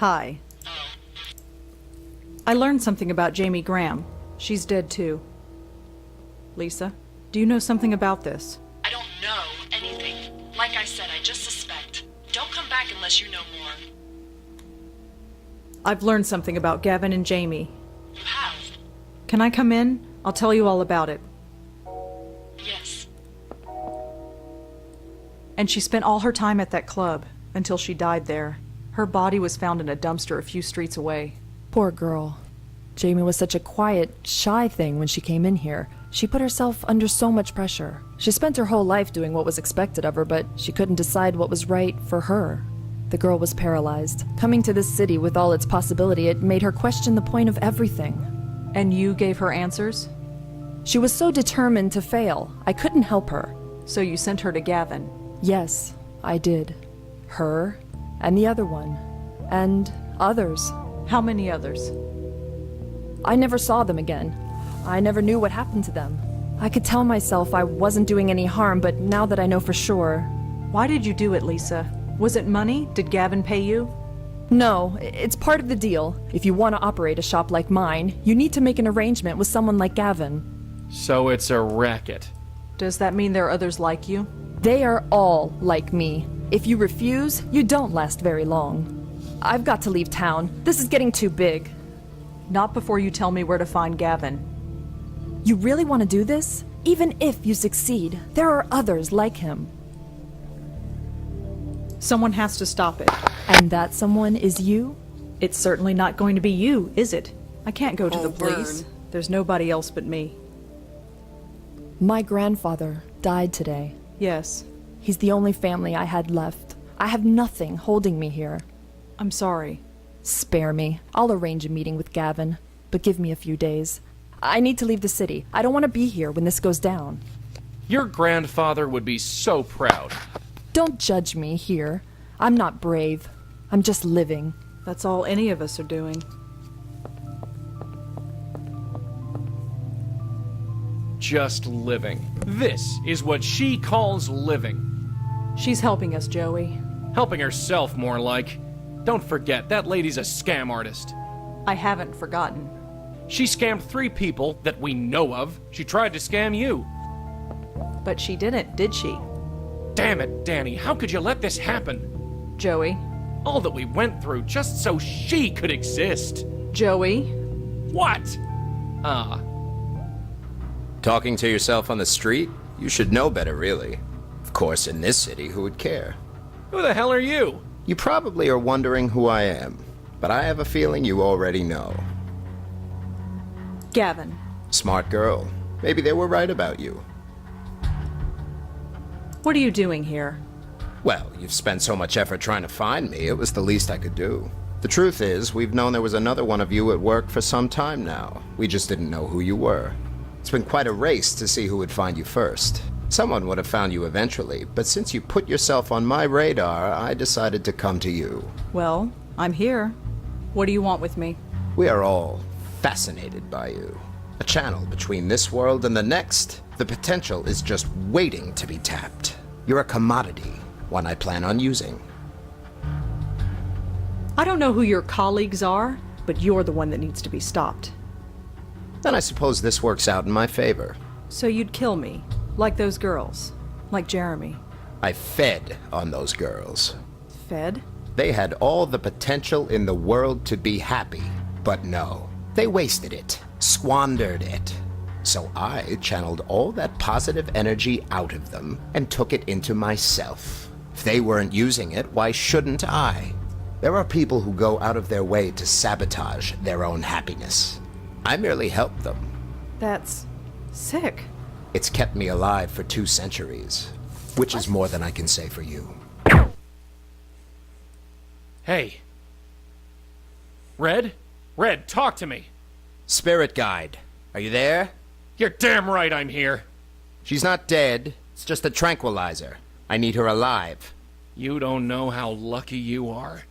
Hi. I learned something about Jamie Graham. She's dead too. Lisa, do you know something about this? I don't know anything. Like I said, I just suspect. Don't come back unless you know more. I've learned something about Gavin and Jamie. You have? Can I come in? I'll tell you all about it. Yes. And she spent all her time at that club, until she died there. Her body was found in a dumpster a few streets away. Poor girl. Jamie was such a quiet, shy thing when she came in here. She put herself under so much pressure. She spent her whole life doing what was expected of her, but she couldn't decide what was right for her. The girl was paralyzed. Coming to this city with all its possibility, it made her question the point of everything. And you gave her answers? She was so determined to fail, I couldn't help her. So you sent her to Gavin? Yes, I did. Her, and the other one. And others. How many others? I never saw them again. I never knew what happened to them. I could tell myself I wasn't doing any harm, but now that I know for sure... Why did you do it, Lisa? Was it money? Did Gavin pay you? No, it's part of the deal. If you want to operate a shop like mine, you need to make an arrangement with someone like Gavin. So it's a racket. Does that mean there are others like you? They are all like me. If you refuse, you don't last very long. I've got to leave town. This is getting too big. Not before you tell me where to find Gavin. You really want to do this? Even if you succeed, there are others like him. Someone has to stop it. And that someone is you? It's certainly not going to be you, is it? I can't go to the police. Vern. There's nobody else but me. My grandfather died today. Yes. He's the only family I had left. I have nothing holding me here. I'm sorry. Spare me. I'll arrange a meeting with Gavin, but give me a few days. I need to leave the city. I don't want to be here when this goes down. Your grandfather would be so proud. Don't judge me here. I'm not brave. I'm just living. That's all any of us are doing. Just living. This is what she calls living. She's helping us, Joey. Helping herself, more like. Don't forget, that lady's a scam artist. I haven't forgotten. She scammed 3 people that we know of. She tried to scam you. But she didn't, did she? Damn it, Danny, how could you let this happen? Joey? All that we went through just so she could exist. Joey? What? Talking to yourself on the street? You should know better, really. Of course, in this city, who would care? Who the hell are you? You probably are wondering who I am, but I have a feeling you already know. Gavin. Smart girl. Maybe they were right about you. What are you doing here? Well, you've spent so much effort trying to find me, it was the least I could do. The truth is, we've known there was another one of you at work for some time now. We just didn't know who you were. It's been quite a race to see who would find you first. Someone would have found you eventually, but since you put yourself on my radar, I decided to come to you. Well, I'm here. What do you want with me? We are all fascinated by you. A channel between this world and the next. The potential is just waiting to be tapped. You're a commodity, one I plan on using. I don't know who your colleagues are, but you're the one that needs to be stopped. Then I suppose this works out in my favor. So you'd kill me, like those girls, like Jeremy. I fed on those girls. Fed? They had all the potential in the world to be happy, but no. They wasted it, squandered it. So I channeled all that positive energy out of them and took it into myself. If they weren't using it, why shouldn't I? There are people who go out of their way to sabotage their own happiness. I merely helped them. That's sick. It's kept me alive for 2 centuries, which is more than I can say for you. Hey. Red? Red, talk to me. Spirit Guide, are you there? You're damn right I'm here. She's not dead. It's just a tranquilizer. I need her alive. You don't know how lucky you are.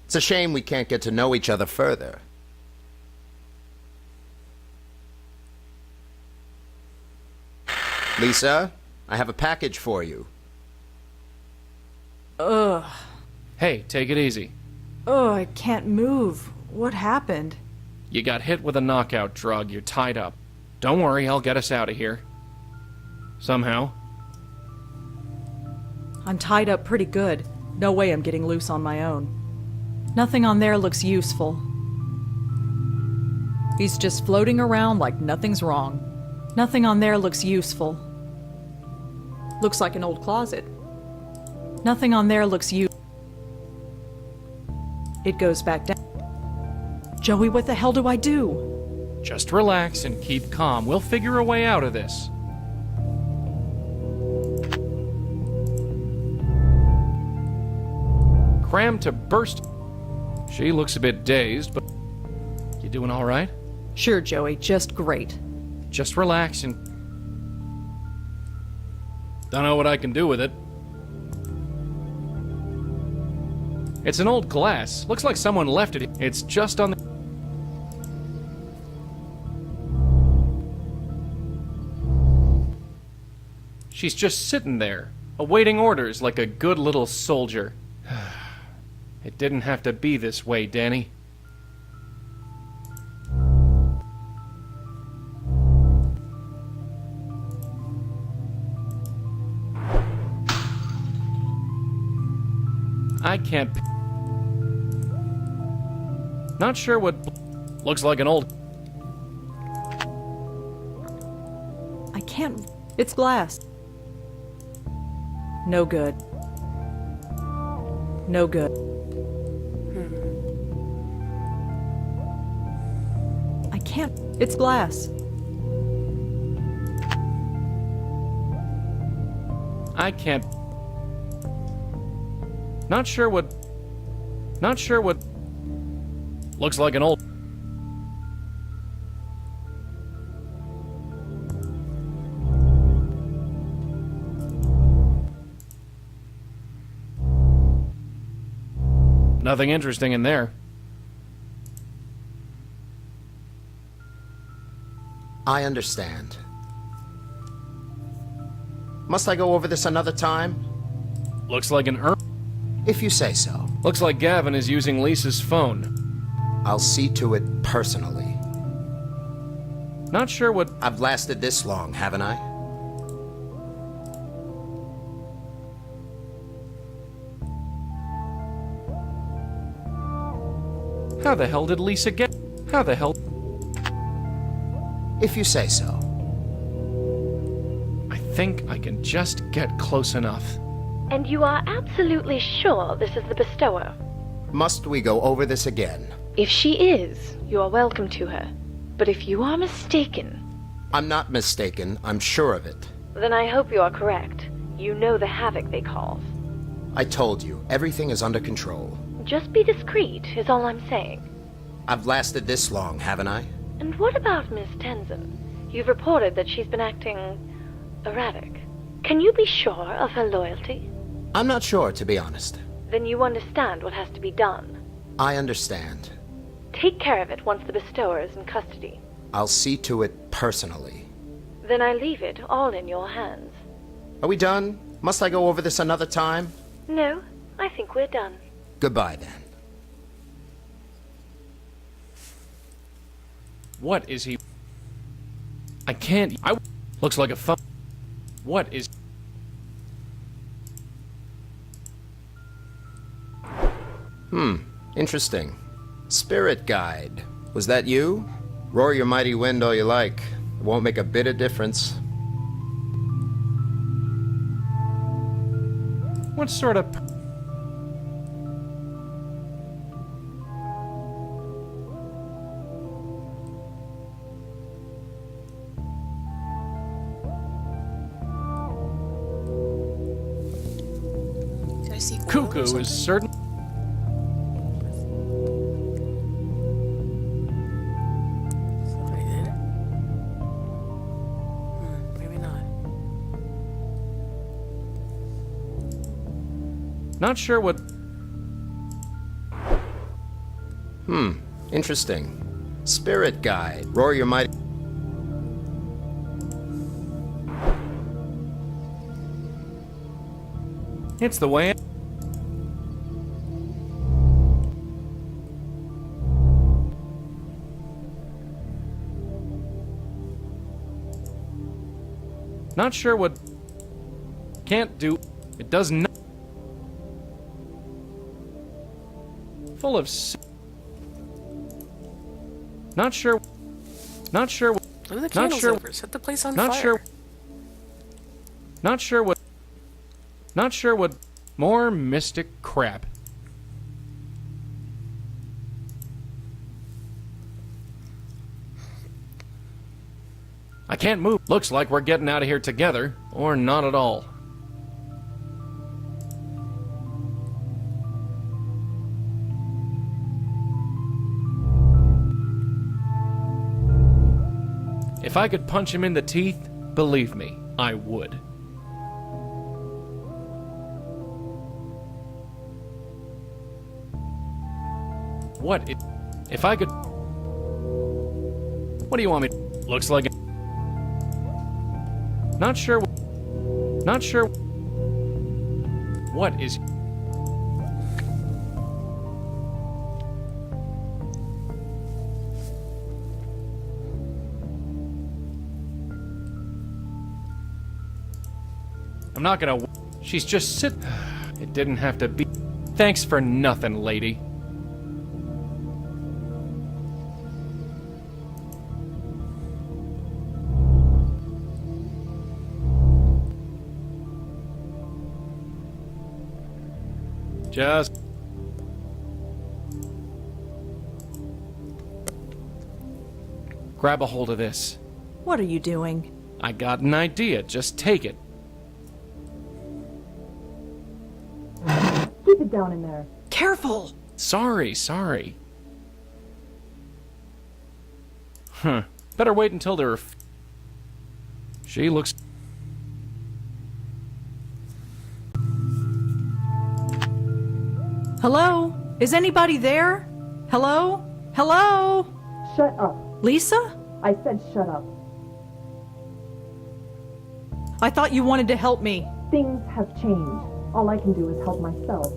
It's a shame we can't get to know each other further. Lisa, I have a package for you. Ugh. Hey, take it easy. Oh, I can't move. What happened? You got hit with a knockout drug. You're tied up. Don't worry, I'll get us out of here. Somehow. I'm tied up pretty good. No way I'm getting loose on my own. Nothing on there looks useful. He's just floating around like nothing's wrong. Nothing on there looks useful. Looks like an old closet. Nothing on there looks useful. It goes back down. Joey, what the hell do I do? Just relax and keep calm. We'll figure a way out of this. Crammed to burst. She looks a bit dazed, but... You doing all right? Sure, Joey, just great. Just relax and... Don't know what I can do with it. It's an old glass. Looks like someone left it. It's just on the... She's just sitting there, awaiting orders like a good little soldier. It didn't have to be this way, Danny. I can't... Not sure what... Looks like an old... I can't... It's glass. No good. No good. I can't... It's glass. I can't... Not sure what... Looks like an old... Nothing interesting in there. I understand. Must I go over this another time? Looks like an urn. If you say so. Looks like Gavin is using Lisa's phone. I'll see to it personally. Not sure what... I've lasted this long, haven't I? How the hell did Lisa get... How the hell... If you say so. I think I can just get close enough. And you are absolutely sure this is the bestower? Must we go over this again? If she is, you are welcome to her. But if you are mistaken... I'm not mistaken, I'm sure of it. Then I hope you are correct. You know the havoc they cause. I told you, everything is under control. Just be discreet, is all I'm saying. I've lasted this long, haven't I? And what about Miss Tenzin? You've reported that she's been acting... erratic. Can you be sure of her loyalty? I'm not sure, to be honest. Then you understand what has to be done. I understand. Take care of it once the bestower is in custody. I'll see to it personally. Then I leave it all in your hands. Are we done? Must I go over this another time? No, I think we're done. Goodbye, then. What is he... I can't... Looks like a phone. What is... Interesting. Spirit guide. Was that you? Roar your mighty wind all you like. It won't make a bit of difference. What sort of... Did I see Cuckoo is certain... Right there. Maybe not. Not sure what... Interesting. Spirit guide. Roar your mighty... It's the way... Not sure what... Can't do... It does not... Full of... Not sure... Not sure what... Blow the Not candles sure... over. Set the place on Not fire. sure... Not sure what... Not sure what... More mystic crap. I can't move. Looks like we're getting out of here together, or not at all. If I could punch him in the teeth, believe me, I would. What? If I could... What do you want me... Looks like... Not sure... Not sure... What is... I'm not gonna... She's just sit... It didn't have to be... Thanks for nothing, lady. Just... Grab a hold of this. What are you doing? I got an idea. Just take it. Keep it down in there. Careful! Sorry. Huh. Better wait until they're... She looks... Hello? Is anybody there? Hello? Hello? Shut up. Lisa? I said shut up. I thought you wanted to help me. Things have changed. All I can do is help myself.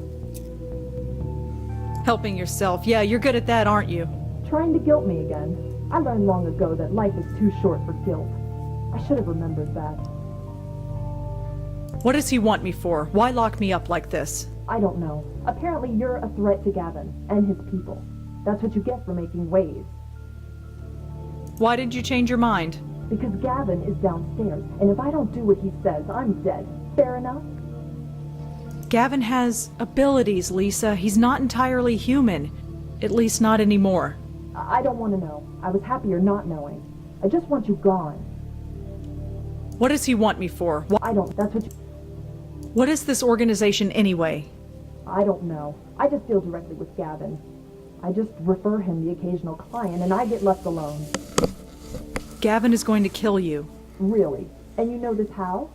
Helping yourself. Yeah, you're good at that, aren't you? Trying to guilt me again. I learned long ago that life is too short for guilt. I should have remembered that. What does he want me for? Why lock me up like this? I don't know. Apparently you're a threat to Gavin and his people. That's what you get for making waves. Why did you change your mind? Because Gavin is downstairs, and if I don't do what he says, I'm dead. Fair enough? Gavin has abilities, Lisa. He's not entirely human. At least not anymore. I don't want to know. I was happier not knowing. I just want you gone. What does he want me for? I don't. That's what you... What is this organization anyway? I don't know. I just deal directly with Gavin. I just refer him the occasional client, and I get left alone. Gavin is going to kill you. Really? And you know this how?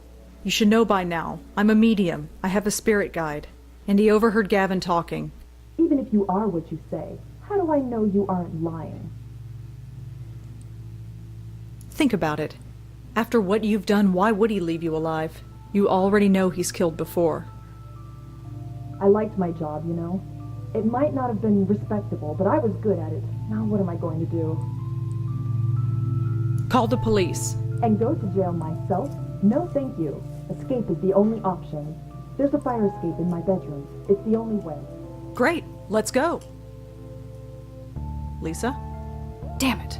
You should know by now. I'm a medium. I have a spirit guide. And he overheard Gavin talking. Even if you are what you say, how do I know you aren't lying? Think about it. After what you've done, why would he leave you alive? You already know he's killed before. I liked my job, you know. It might not have been respectable, but I was good at it. Now what am I going to do? Call the police. And go to jail myself? No, thank you. Escape is the only option. There's a fire escape in my bedroom. It's the only way. Great. Let's go. Lisa? Damn it.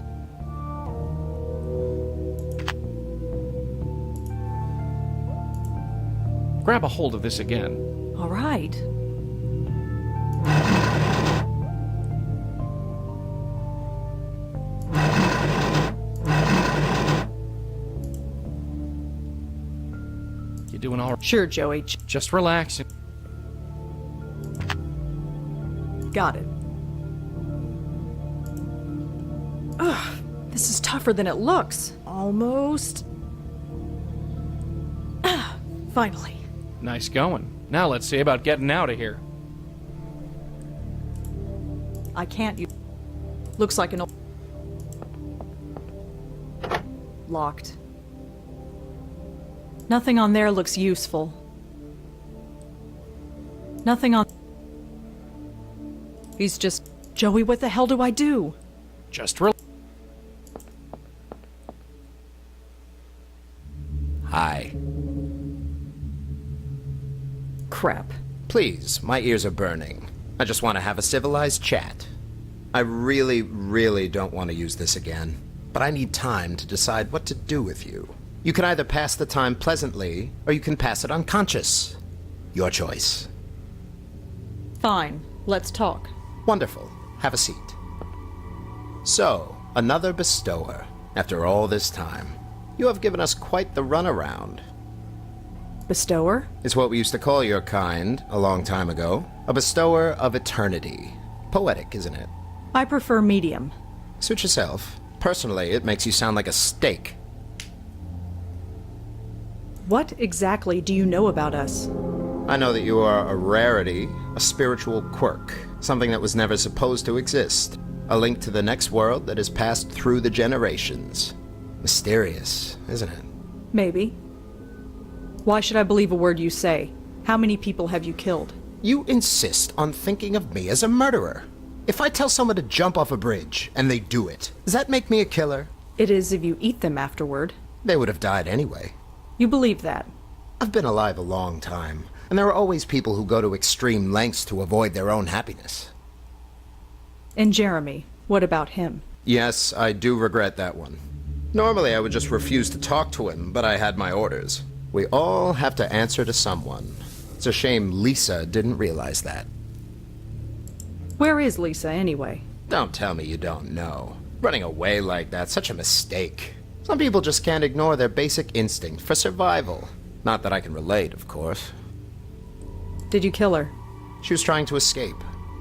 Grab a hold of this again. All right. You doing all right? Sure, Joey. Just relax. Got it. Ugh, this is tougher than it looks. Almost. Ah, finally. Nice going. Now let's see about getting out of here. I can't use... Looks like an old... Locked. Nothing on there looks useful. Nothing on... He's just... Joey, what the hell do I do? Just relax. Hi. Please, my ears are burning. I just want to have a civilized chat. I really don't want to use this again, but I need time to decide what to do with you. You can either pass the time pleasantly, or you can pass it unconscious. Your choice. Fine, let's talk. Wonderful. Have a seat. So, another bestower. After all this time, you have given us quite the runaround. Bestower? It's what we used to call your kind a long time ago. A bestower of eternity. Poetic, isn't it? I prefer medium. Suit yourself. Personally, it makes you sound like a steak. What exactly do you know about us? I know that you are a rarity, a spiritual quirk, something that was never supposed to exist. A link to the next world that has passed through the generations. Mysterious, isn't it? Maybe. Why should I believe a word you say? How many people have you killed? You insist on thinking of me as a murderer. If I tell someone to jump off a bridge, and they do it, does that make me a killer? It is if you eat them afterward. They would have died anyway. You believe that? I've been alive a long time, and there are always people who go to extreme lengths to avoid their own happiness. And Jeremy, what about him? Yes, I do regret that one. Normally I would just refuse to talk to him, but I had my orders. We all have to answer to someone. It's a shame Lisa didn't realize that. Where is Lisa, anyway? Don't tell me you don't know. Running away like that's such a mistake. Some people just can't ignore their basic instinct for survival. Not that I can relate, of course. Did you kill her? She was trying to escape.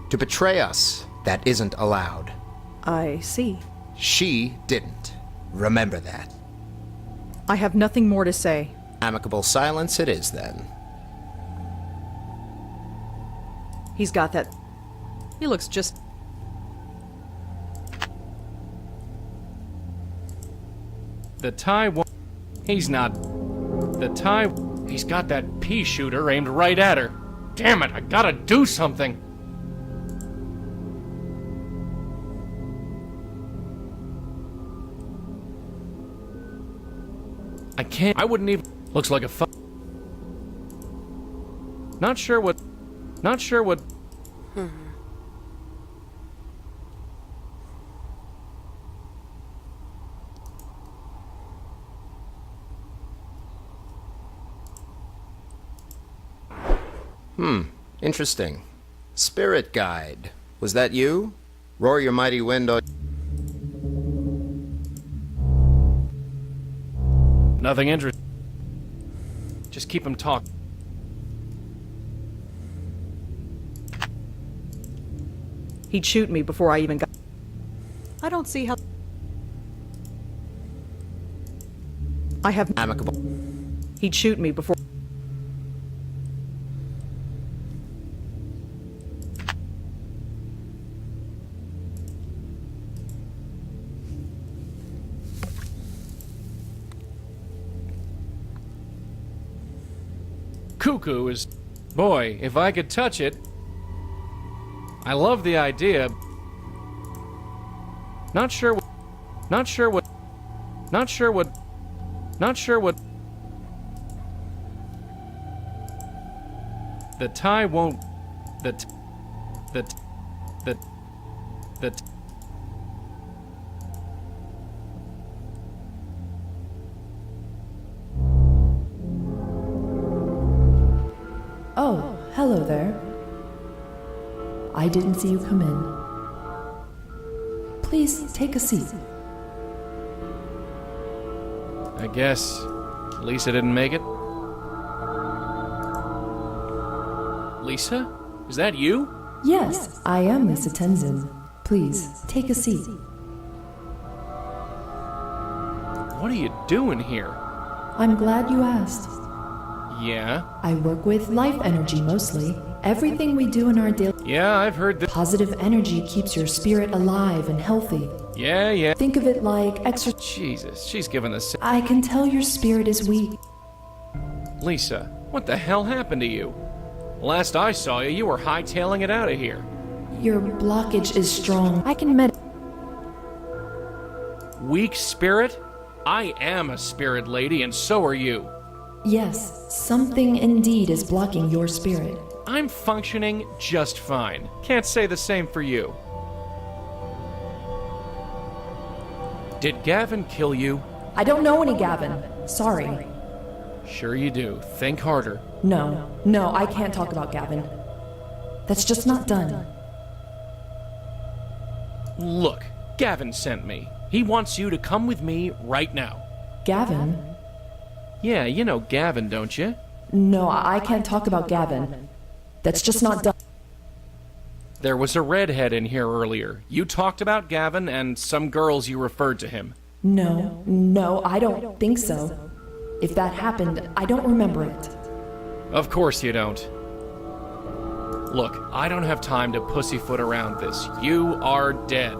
To betray us. That isn't allowed. I see. She didn't. Remember that. I have nothing more to say. Amicable silence it is, then. He's got that... He looks just... The tie won't... He's not... The tie... He's got that pea shooter aimed right at her. Damn it, I gotta do something! I can't... I wouldn't even... Looks like a Not sure what... Interesting. Spirit guide. Was that you? Roar your mighty wind on... Nothing interesting. Just keep him talking. He'd shoot me before I even got... I don't see how... I have... Amicable. He'd shoot me before... Cuckoo is... Boy, if I could touch it... I love the idea. Not sure what... The tie won't... The... Oh, hello there. I didn't see you come in. Please take a seat. I guess Lisa didn't make it. Lisa? Is that you? Yes, I am Lisa Tenzin. Please, take a seat. What are you doing here? I'm glad you asked. Yeah? I work with life energy mostly. Everything we do in our daily... Yeah, I've heard that. Positive energy keeps your spirit alive and healthy. Yeah. Think of it like exercise. Jesus, she's giving us... I can tell your spirit is weak. Lisa, what the hell happened to you? Last I saw you, you were hightailing it out of here. Your blockage is strong. I can Weak spirit? I am a spirit lady, and so are you. Yes, something indeed is blocking your spirit. I'm functioning just fine. Can't say the same for you. Did Gavin kill you? I don't know any Gavin. Sorry. Sure you do. Think harder. No, I can't talk about Gavin. That's just not done. Look, Gavin sent me. He wants you to come with me right now. Gavin? Yeah, you know Gavin, don't you? No, I can't talk about Gavin. That's just not done. There was a redhead in here earlier. You talked about Gavin and some girls you referred to him. No, I don't think so. If that happened, I don't remember it. Of course you don't. Look, I don't have time to pussyfoot around this. You are dead.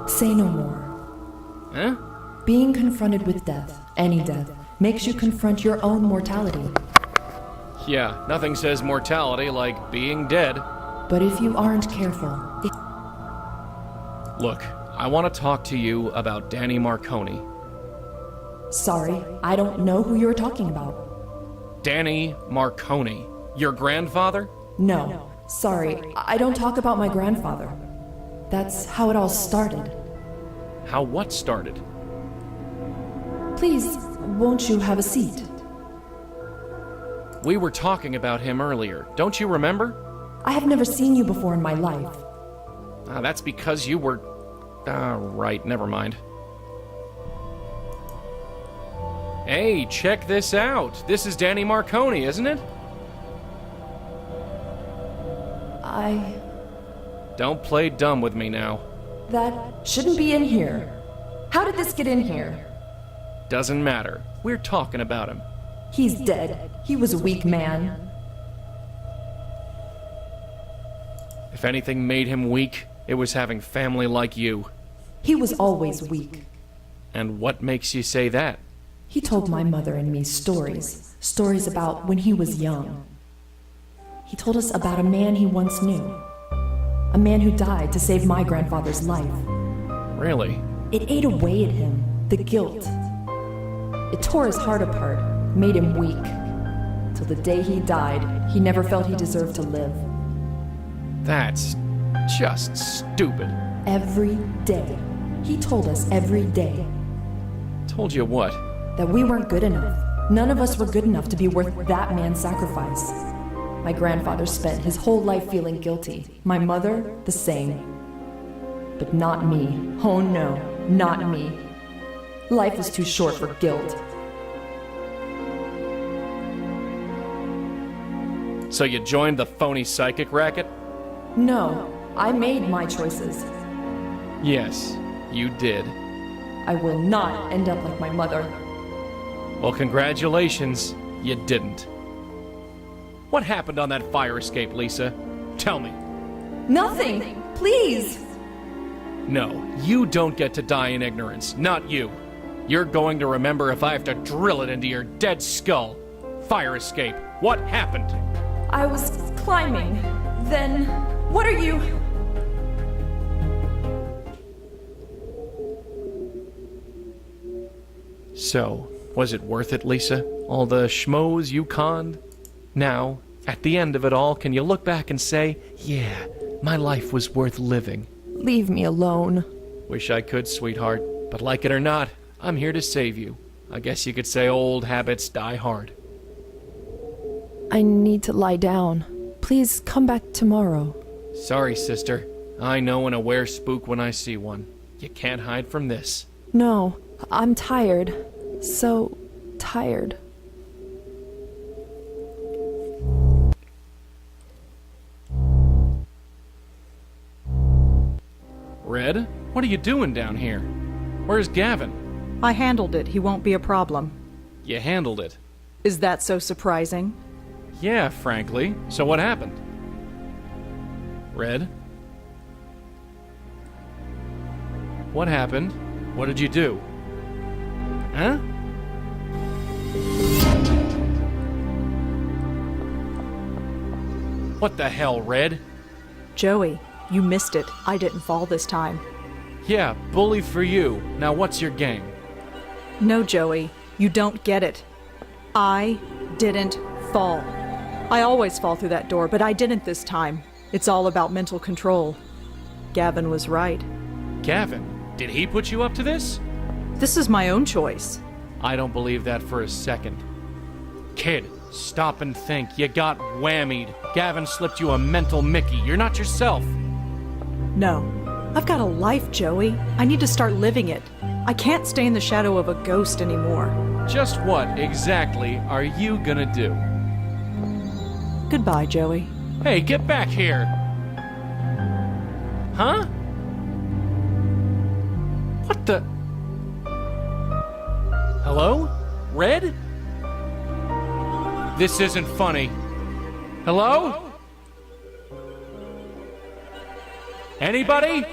Say no more. Huh? Being confronted with death, any death, makes you confront your own mortality. Yeah, nothing says mortality like being dead. But if you aren't careful, Look, I want to talk to you about Danny Marconi. Sorry, I don't know who you're talking about. Danny Marconi. Your grandfather? No, sorry, I don't talk about my grandfather. That's how it all started. How what started? Please, won't you have a seat? We were talking about him earlier. Don't you remember? I have never seen you before in my life. That's because you were... right, never mind. Hey, check this out. This is Danny Marconi, isn't it? Don't play dumb with me now. That shouldn't be in here. How did this get in here? Doesn't matter. We're talking about him. He's dead. He was a weak man. If anything made him weak, it was having family like you. He was always weak. And what makes you say that? He told my mother and me stories. Stories about when he was young. He told us about a man he once knew. A man who died to save my grandfather's life. Really? It ate away at him, the guilt. It tore his heart apart, made him weak. Till the day he died, he never felt he deserved to live. That's just stupid. Every day. He told us every day. Told you what? That we weren't good enough. None of us were good enough to be worth that man's sacrifice. My grandfather spent his whole life feeling guilty. My mother, the same. But not me. Oh no, not me. Life is too short for guilt. So you joined the phony psychic racket? No, I made my choices. Yes, you did. I will not end up like my mother. Well, congratulations, you didn't. What happened on that fire escape, Lisa? Tell me. Nothing! Please! No, you don't get to die in ignorance, not you. You're going to remember if I have to drill it into your dead skull. Fire escape, what happened? I was climbing. Then, what are you? So, was it worth it, Lisa? All the schmoes you conned? Now, at the end of it all, can you look back and say, yeah, my life was worth living? Leave me alone. Wish I could, sweetheart. But like it or not, I'm here to save you. I guess you could say old habits die hard. I need to lie down. Please come back tomorrow. Sorry, sister. I know an aware spook when I see one. You can't hide from this. No, I'm tired. So tired. Red, what are you doing down here? Where's Gavin? I handled it. He won't be a problem. You handled it. Is that so surprising? Yeah, frankly. So what happened? Red? What happened? What did you do? Huh? What the hell, Red? Joey, you missed it. I didn't fall this time. Yeah, bully for you. Now what's your game? No, Joey, you don't get it. I didn't fall. I always fall through that door, but I didn't this time. It's all about mental control. Gavin was right. Gavin, did he put you up to this? This is my own choice. I don't believe that for a second. Kid, stop and think. You got whammied. Gavin slipped you a mental Mickey. You're not yourself. No. I've got a life, Joey. I need to start living it. I can't stay in the shadow of a ghost anymore. Just what exactly are you gonna do? Goodbye, Joey. Hey, get back here! Huh? What the? Hello? Red? This isn't funny. Hello? Anybody?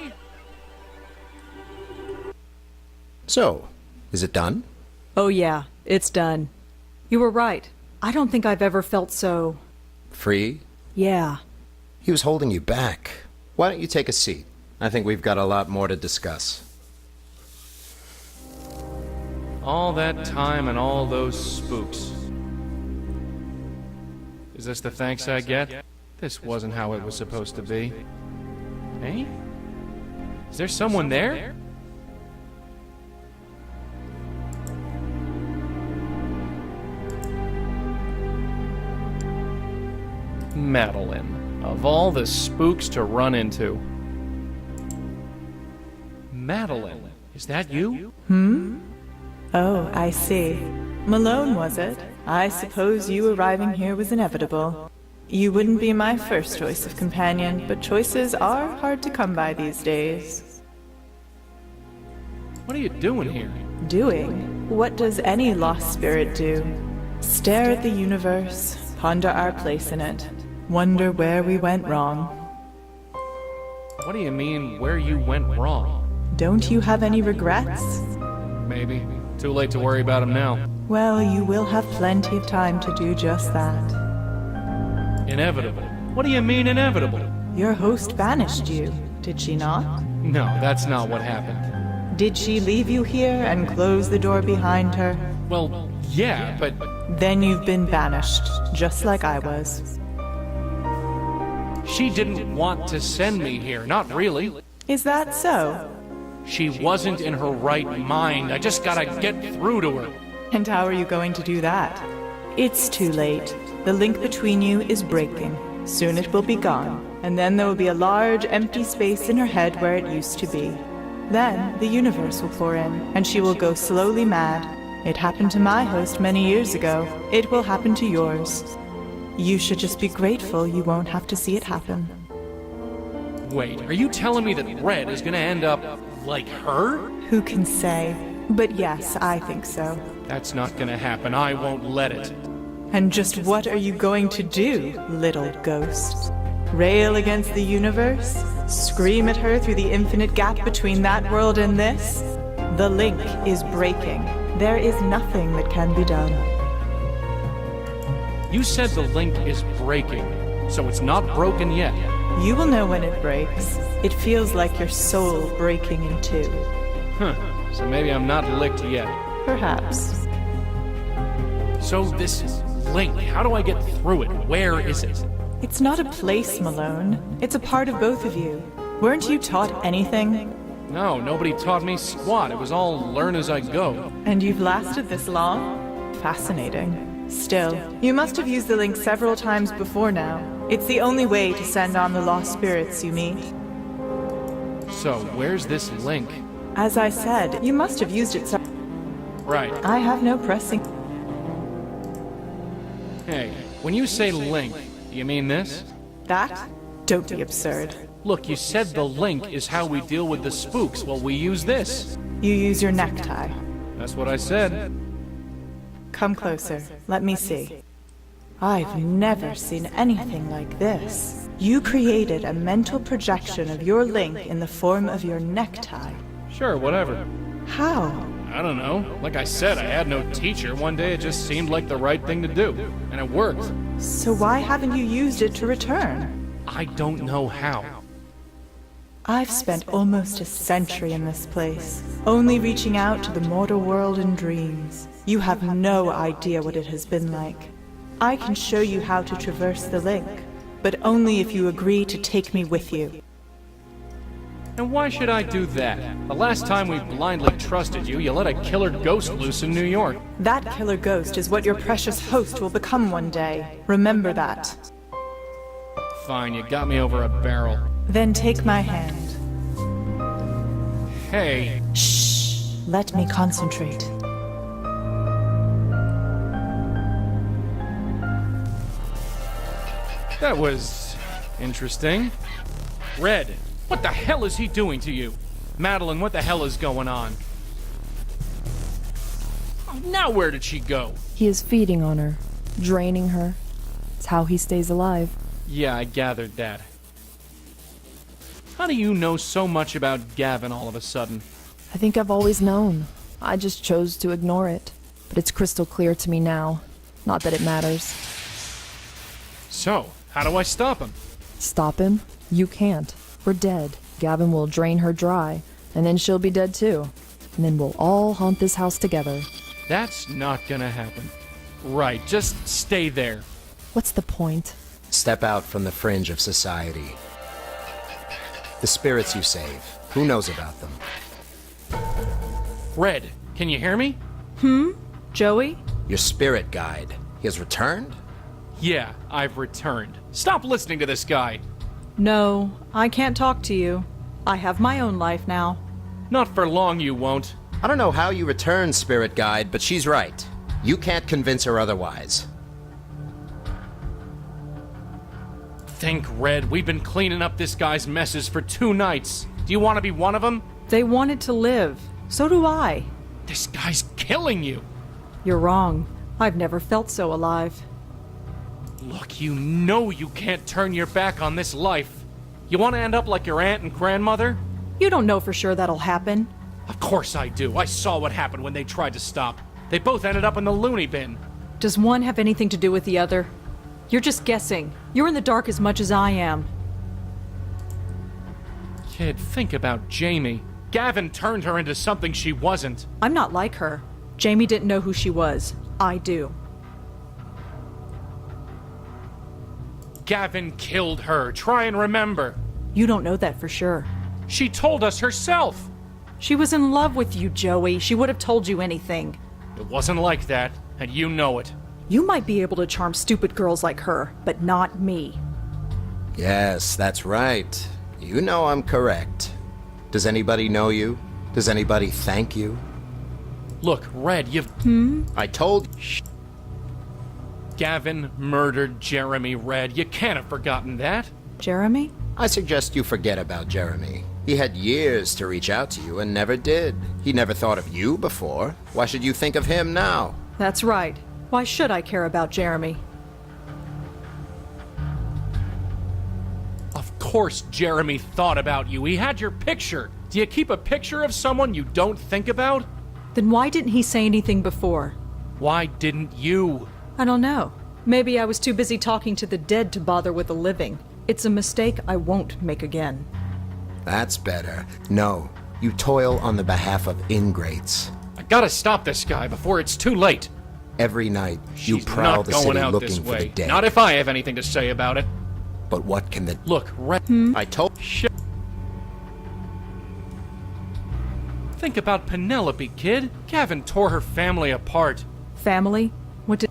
So, is it done? Oh yeah, it's done. You were right. I don't think I've ever felt so... Free? Yeah. He was holding you back. Why don't you take a seat? I think we've got a lot more to discuss. All that time and all those spooks. Is this the thanks I get? This wasn't how it was supposed to be. Hey? Is there someone there? Madeline. Of all the spooks to run into. Madeline, is that you? Oh, I see. Malone, was it? I suppose you arriving here was inevitable. You wouldn't be my first choice of companion, but choices are hard to come by these days. What are you doing here? Doing? What does any lost spirit do? Stare at the universe, ponder our place in it, wonder where we went wrong. What do you mean, where you went wrong? Don't you have any regrets? Maybe. Too late to worry about him now. Well, you will have plenty of time to do just that. Inevitable. What do you mean inevitable? Your host banished you, did she not? No, that's not what happened. Did she leave you here and close the door behind her? Well, yeah, but... Then you've been banished, just like I was. She didn't want to send me here, not really. Is that so? She wasn't in her right mind. I just gotta get through to her. And how are you going to do that? It's too late. The link between you is breaking. Soon it will be gone, and then there will be a large, empty space in her head where it used to be. Then the universe will pour in, and she will go slowly mad. It happened to my host many years ago. It will happen to yours. You should just be grateful you won't have to see it happen. Wait, are you telling me that Red is gonna end up like her? Who can say? But yes, I think so. That's not gonna happen. I won't let it. And just what are you going to do, little ghost? Rail against the universe? Scream at her through the infinite gap between that world and this? The link is breaking. There is nothing that can be done. You said the link is breaking, so it's not broken yet. You will know when it breaks. It feels like your soul breaking in two. Huh, so maybe I'm not licked yet. Perhaps. So this link, how do I get through it? Where is it? It's not a place, Malone. It's a part of both of you. Weren't you taught anything? No, nobody taught me squat. It was all learn as I go. And you've lasted this long? Fascinating. Still, you must have used the link several times before now. It's the only way to send on the lost spirits you meet. So, where's this link? As I said, you must have used it Right. I have no pressing... Hey, when you say link, do you mean this? That? Don't be absurd. Look, you said the link is how we deal with the spooks. Well, we use this. You use your necktie. That's what I said. Come closer. Let me see. I've never seen anything like this. You created a mental projection of your link in the form of your necktie. Sure, whatever. How? I don't know. Like I said, I had no teacher. One day it just seemed like the right thing to do. And it worked. So why haven't you used it to return? I don't know how. I've spent almost a century in this place, only reaching out to the mortal world in dreams. You have no idea what it has been like. I can show you how to traverse the link, but only if you agree to take me with you. And why should I do that? The last time we blindly trusted you, you let a killer ghost loose in New York. That killer ghost is what your precious host will become one day. Remember that. Fine, you got me over a barrel. Then take my hand. Hey, Shh. Let me concentrate. that was interesting. Red, what the hell is he doing to you? Madeline, what the hell is going on? Oh, now where did she go? He is feeding on her, draining her. It's how he stays alive. Yeah, I gathered that. How do you know so much about Gavin all of a sudden? I think I've always known. I just chose to ignore it. But it's crystal clear to me now. Not that it matters. So, how do I stop him? Stop him? You can't. We're dead. Gavin will drain her dry, and then she'll be dead too. And then we'll all haunt this house together. That's not gonna happen. Right, just stay there. What's the point? Step out from the fringe of society. The spirits you save, who knows about them? Red, can you hear me? Joey? Your spirit guide. He has returned? Yeah, I've returned. Stop listening to this guy. No, I can't talk to you. I have my own life now. Not for long, you won't. I don't know how you returned, spirit guide, but she's right. You can't convince her otherwise. Think, Red, we've been cleaning up this guy's messes for 2 nights. Do you want to be one of them? They wanted to live. So do I. This guy's killing you. You're wrong. I've never felt so alive. Look, you know you can't turn your back on this life. You want to end up like your aunt and grandmother? You don't know for sure that'll happen. Of course I do. I saw what happened when they tried to stop. They both ended up in the loony bin. Does one have anything to do with the other? You're just guessing. You're in the dark as much as I am. Kid, think about Jamie. Gavin turned her into something she wasn't. I'm not like her. Jamie didn't know who she was. I do. Gavin killed her. Try and remember. You don't know that for sure. She told us herself. She was in love with you, Joey. She would have told you anything. It wasn't like that, and you know it. You might be able to charm stupid girls like her, but not me. Yes, that's right. You know I'm correct. Does anybody know you? Does anybody thank you? Look, Red, you've... I told... Gavin murdered Jeremy, Red. You can't have forgotten that. Jeremy? I suggest you forget about Jeremy. He had years to reach out to you and never did. He never thought of you before. Why should you think of him now? That's right. Why should I care about Jeremy? Of course Jeremy thought about you. He had your picture. Do you keep a picture of someone you don't think about? Then why didn't he say anything before? Why didn't you? I don't know. Maybe I was too busy talking to the dead to bother with the living. It's a mistake I won't make again. That's better. No, you toil on the behalf of ingrates. I gotta stop this guy before it's too late. Every night, you She's prowl not the going city out looking this for the way. dead. Not if I have anything to say about it. But what can the... Look, Red... I told... Shit. Think about Penelope, kid. Gavin tore her family apart. Family? What did...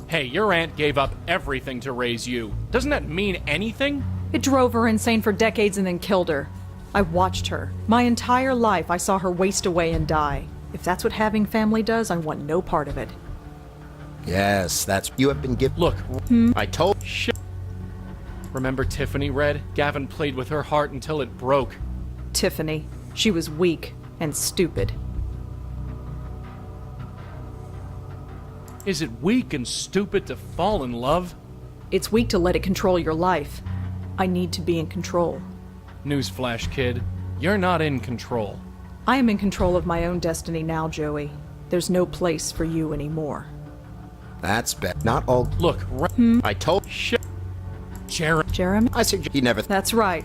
Hey, your aunt gave up everything to raise you. Doesn't that mean anything? It drove her insane for decades and then killed her. I watched her. My entire life I saw her waste away and die. If that's what having family does, I want no part of it. Yes, that's... You have been given... Look, I told... shit. Remember Tiffany, Red? Gavin played with her heart until it broke. Tiffany. She was weak and stupid. Is it weak and stupid to fall in love? It's weak to let it control your life. I need to be in control. Newsflash, kid. You're not in control. I am in control of my own destiny now, Joey. There's no place for you anymore. That's bad. Not all... Look, I told... shit. Jeremy. Jeremy? I suggest... He never... That's right.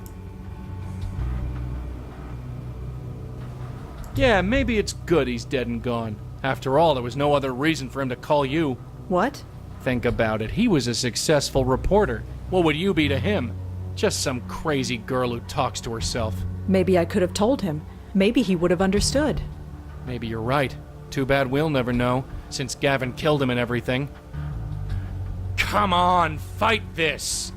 Yeah, maybe it's good he's dead and gone. After all, there was no other reason for him to call you. What? Think about it. He was a successful reporter. What would you be to him? Just some crazy girl who talks to herself. Maybe I could have told him. Maybe he would have understood. Maybe you're right. Too bad we'll never know, since Gavin killed him and everything. Come on, fight this!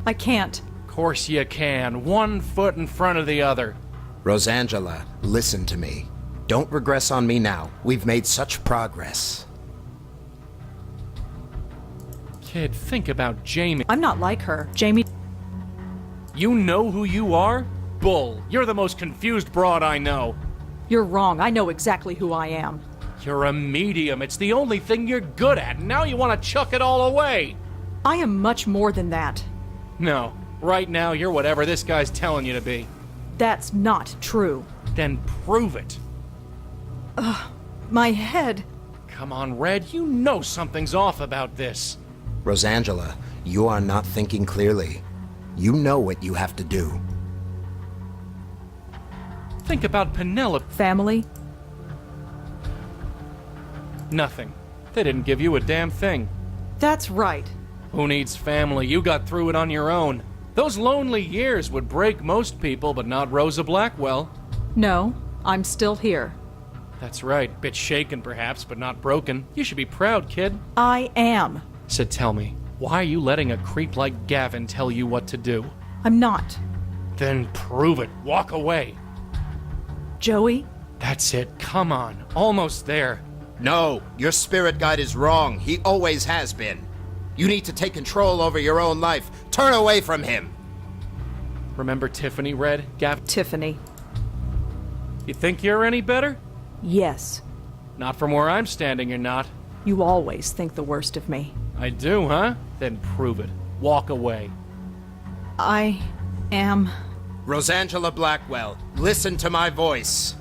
I can't. Course you can. One foot in front of the other. Rosangela, listen to me. Don't regress on me now. We've made such progress. Kid, think about Jamie. I'm not like her. Jamie... You know who you are? Bull. You're the most confused broad I know. You're wrong. I know exactly who I am. You're a medium. It's the only thing you're good at, and now you want to chuck it all away. I am much more than that. No. Right now, you're whatever this guy's telling you to be. That's not true. Then prove it. My head... Come on, Red. You know something's off about this. Rosangela, you are not thinking clearly. You know what you have to do. Think about Penelope. Family? Nothing. They didn't give you a damn thing. That's right. Who needs family? You got through it on your own. Those lonely years would break most people, but not Rosa Blackwell. No, I'm still here. That's right. Bit shaken, perhaps, but not broken. You should be proud, kid. I am. So tell me, why are you letting a creep like Gavin tell you what to do? I'm not. Then prove it. Walk away. Joey? That's it. Come on. Almost there. No, your spirit guide is wrong. He always has been. You need to take control over your own life. Turn away from him. Remember Tiffany, Red? Gavin? Tiffany. You think you're any better? Yes. Not from where I'm standing, you're not. You always think the worst of me. I do, huh? Then prove it. Walk away. I am... Rosangela Blackwell, listen to my voice.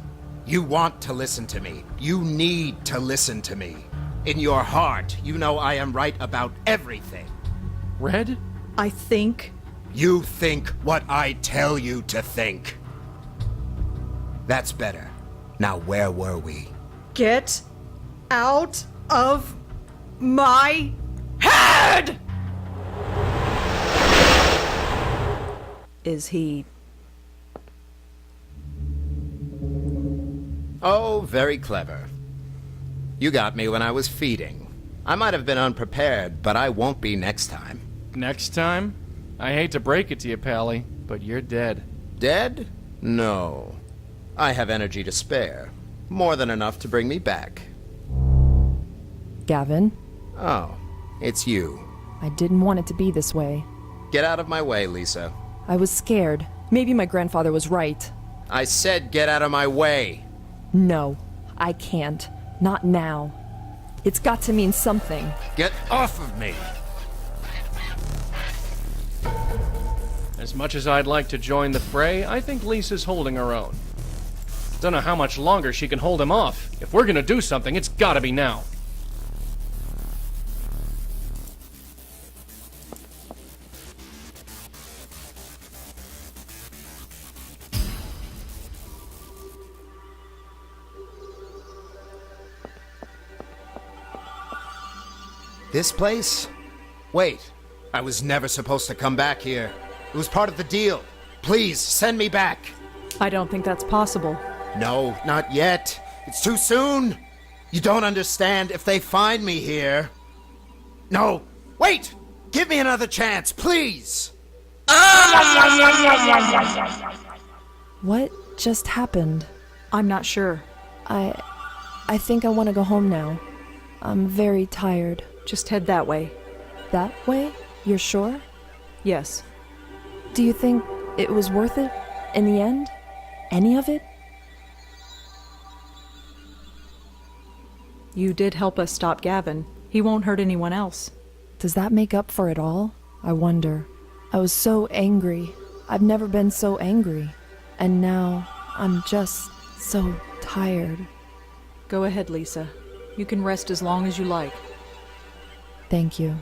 You want to listen to me. You need to listen to me. In your heart, you know I am right about everything. Red? I think... You think what I tell you to think. That's better. Now where were we? Get out of my head! Is he... Oh, very clever. You got me when I was feeding. I might have been unprepared, but I won't be next time. Next time? I hate to break it to you, Pally, but you're dead. Dead? No. I have energy to spare. More than enough to bring me back. Gavin, Oh, it's you. I didn't want it to be this way. Get out of my way, Lisa. I was scared. Maybe my grandfather was right. I said get out of my way. No, I can't. Not now. It's got to mean something. Get off of me! As much as I'd like to join the fray, I think Lisa's holding her own. Don't know how much longer she can hold him off. If we're gonna do something, it's gotta be now. This place? Wait, I was never supposed to come back here. It was part of the deal. Please, send me back. I don't think that's possible. No, not yet. It's too soon. You don't understand. If they find me here... No, wait! Give me another chance, please! What just happened? I'm not sure. I think I want to go home now. I'm very tired. Just head that way. That way? You're sure? Yes. Do you think it was worth it? In the end? Any of it? You did help us stop Gavin. He won't hurt anyone else. Does that make up for it all? I wonder. I was so angry. I've never been so angry. And now I'm just so tired. Go ahead, Lisa. You can rest as long as you like. Thank you.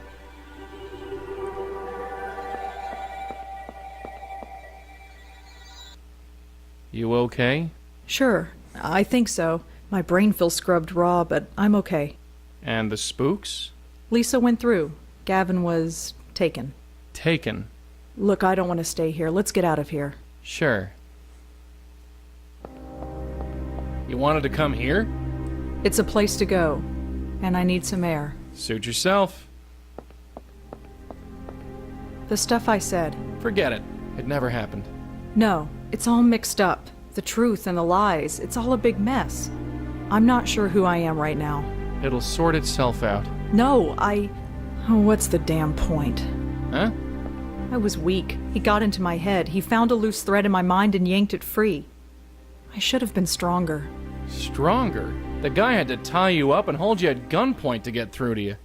You okay? Sure, I think so. My brain feels scrubbed raw, but I'm okay. And the spooks? Lisa went through. Gavin was taken. Taken. Look, I don't want to stay here. Let's get out of here. Sure. You wanted to come here? It's a place to go, and I need some air. Suit yourself. The stuff I said. Forget it. It never happened. No, it's all mixed up. The truth and the lies. It's all a big mess. I'm not sure who I am right now. It'll sort itself out. No, Oh, what's the damn point? Huh? I was weak. He got into my head. He found a loose thread in my mind and yanked it free. I should have been stronger. Stronger? The guy had to tie you up and hold you at gunpoint to get through to you.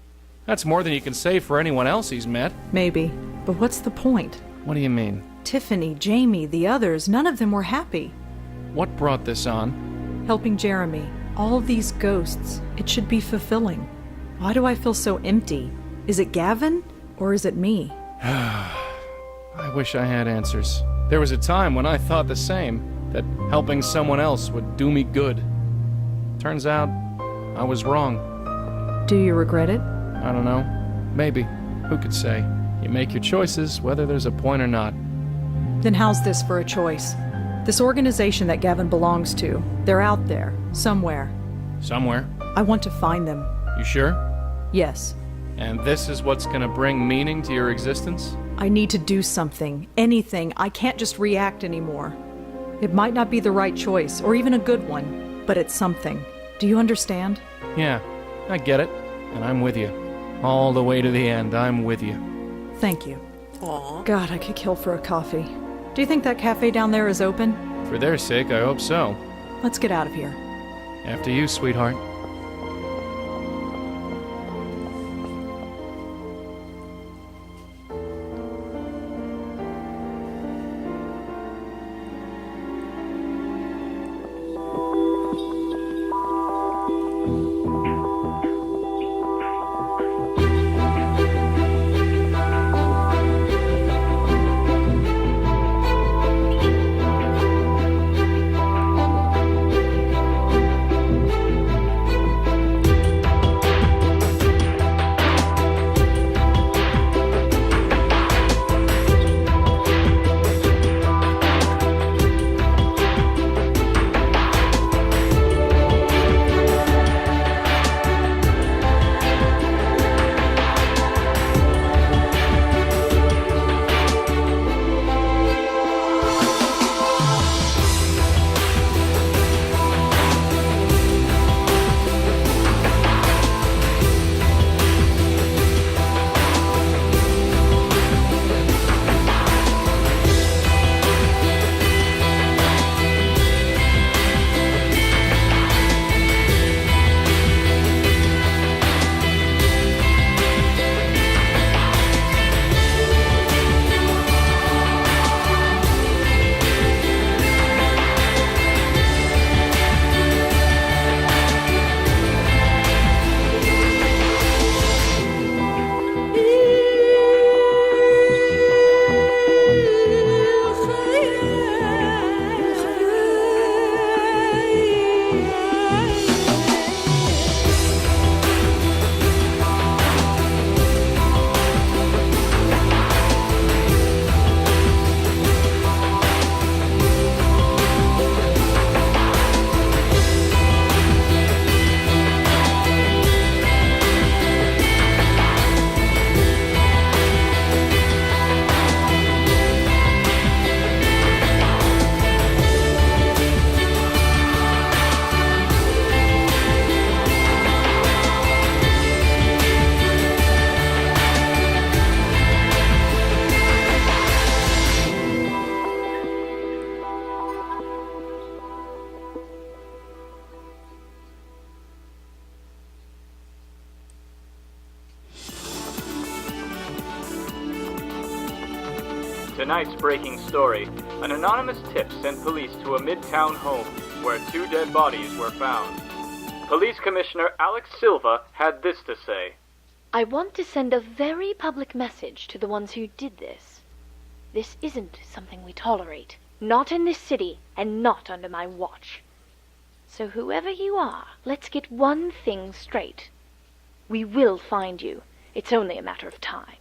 That's more than you can say for anyone else he's met. Maybe. But what's the point? What do you mean? Tiffany, Jamie, the others, none of them were happy. What brought this on? Helping Jeremy. All these ghosts. It should be fulfilling. Why do I feel so empty? Is it Gavin? Or is it me? I wish I had answers. There was a time when I thought the same, that helping someone else would do me good. Turns out, I was wrong. Do you regret it? I don't know. Maybe. Who could say? You make your choices, whether there's a point or not. Then how's this for a choice? This organization that Gavin belongs to, they're out there, somewhere. Somewhere. I want to find them. You sure? Yes. And this is what's gonna bring meaning to your existence? I need to do something. Anything. I can't just react anymore. It might not be the right choice, or even a good one, but it's something. Do you understand? Yeah, I get it. And I'm with you. All the way to the end, I'm with you. Thank you. Aw. God, I could kill for a coffee. Do you think that cafe down there is open? For their sake, I hope so. Let's get out of here. After you, sweetheart. Tonight's breaking story. An anonymous tip sent police to a midtown home where 2 dead bodies were found. Police Commissioner Alex Silva had this to say. I want to send a very public message to the ones who did this. This isn't something we tolerate. Not in this city, and not under my watch. So whoever you are, let's get one thing straight. We will find you. It's only a matter of time.